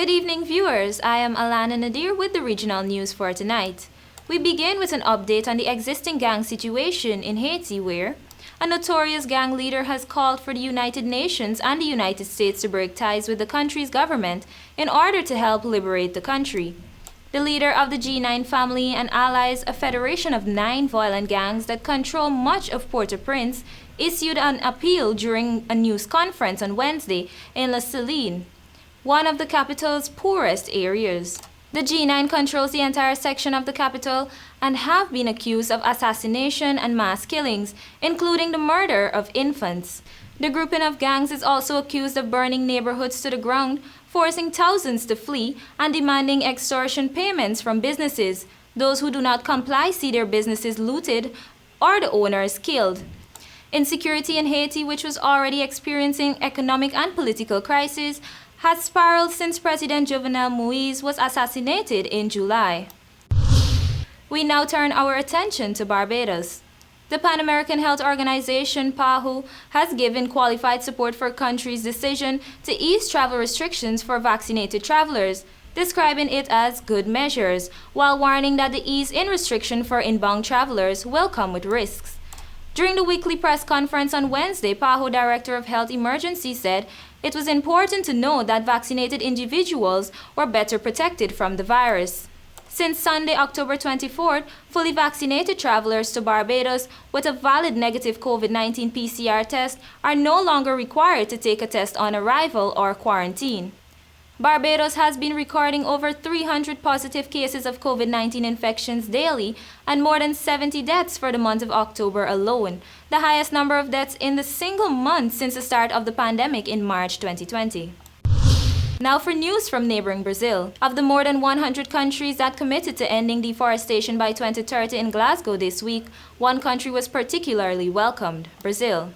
Good evening, viewers. I am ALANA NADIR with the regional news for tonight. We begin with an update on the existing gang situation in Haiti, where a notorious gang leader has called for the United Nations and the United States to break ties with the country's government in order to help liberate the country. The leader of the G9 family and allies, a federation of 9 violent gangs that control much of Port-au-Prince, issued an appeal during a news conference on Wednesday in La Saline, one of the capital's poorest areas. The G9 controls the entire section of the capital and have been accused of assassination and mass killings, including the murder of infants. The grouping of gangs is also accused of burning neighborhoods to the ground, forcing thousands to flee, and demanding extortion payments from businesses. Those who do not comply see their businesses looted or the owners killed. Insecurity in Haiti, which was already experiencing economic and political crisis, has spiraled since President Jovenel Moïse was assassinated in July. We now turn our attention to Barbados. The Pan American Health Organization, PAHO, has given qualified support for the country's decision to ease travel restrictions for vaccinated travelers, describing it as good measures, while warning that the ease in restriction for inbound travelers will come with risks. During the weekly press conference on Wednesday, PAHO Director of Health Emergency said it was important to know that vaccinated individuals were better protected from the virus. Since Sunday, October 24th, fully vaccinated travelers to Barbados with a valid negative COVID-19 PCR test are no longer required to take a test on arrival or quarantine. Barbados has been recording over 300 positive cases of COVID-19 infections daily and more than 70 deaths for the month of October alone, the highest number of deaths in the single month since the start of the pandemic in March 2020. Now for news from neighboring Brazil. Of the more than 100 countries that committed to ending deforestation by 2030 in Glasgow this week, one country was particularly welcomed: Brazil.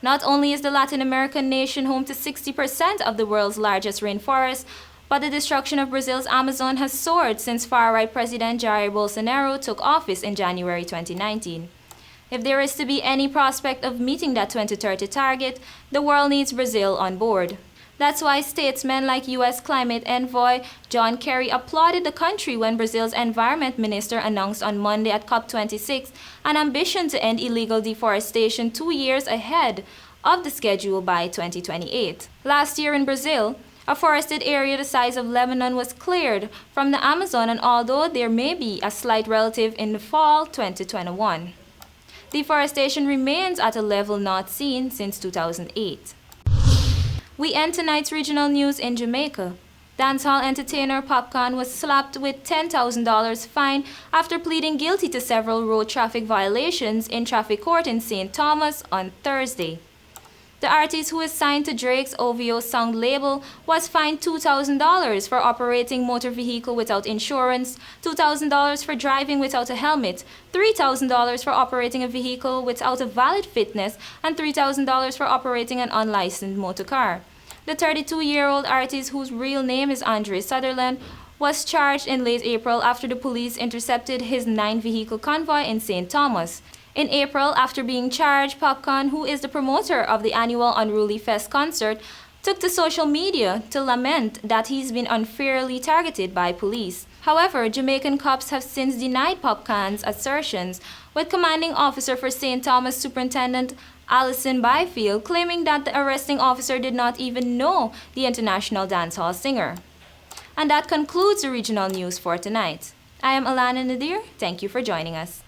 Not only is the Latin American nation home to 60% of the world's largest rainforest, but the destruction of Brazil's Amazon has soared since far-right President Jair Bolsonaro took office in January 2019. If there is to be any prospect of meeting that 2030 target, the world needs Brazil on board. That's why statesmen like U.S. climate envoy John Kerry applauded the country when Brazil's environment minister announced on Monday at COP26 an ambition to end illegal deforestation 2 years ahead of the schedule by 2028. Last year in Brazil, a forested area the size of Lebanon was cleared from the Amazon, and although there may be a slight relative in the fall 2021, deforestation remains at a level not seen since 2008. We end tonight's regional news in Jamaica. Dancehall entertainer Popcorn was slapped with $10,000 fine after pleading guilty to several road traffic violations in traffic court in St. Thomas on Thursday. The artist, who is signed to Drake's OVO sound label, was fined $2,000 for operating motor vehicle without insurance, $2,000 for driving without a helmet, $3,000 for operating a vehicle without a valid fitness, and $3,000 for operating an unlicensed motor car. The 32-year-old artist, whose real name is Andre Sutherland, was charged in late April after the police intercepted his 9-vehicle convoy in St. Thomas. In April, after being charged, Popcorn, who is the promoter of the annual Unruly Fest concert, took to social media to lament that he's been unfairly targeted by police. However, Jamaican cops have since denied Popcorn's assertions, with commanding officer for St. Thomas Superintendent Alison Byfield claiming that the arresting officer did not even know the international dancehall singer. And that concludes the regional news for tonight. I am ALANA NADIR. Thank you for joining us.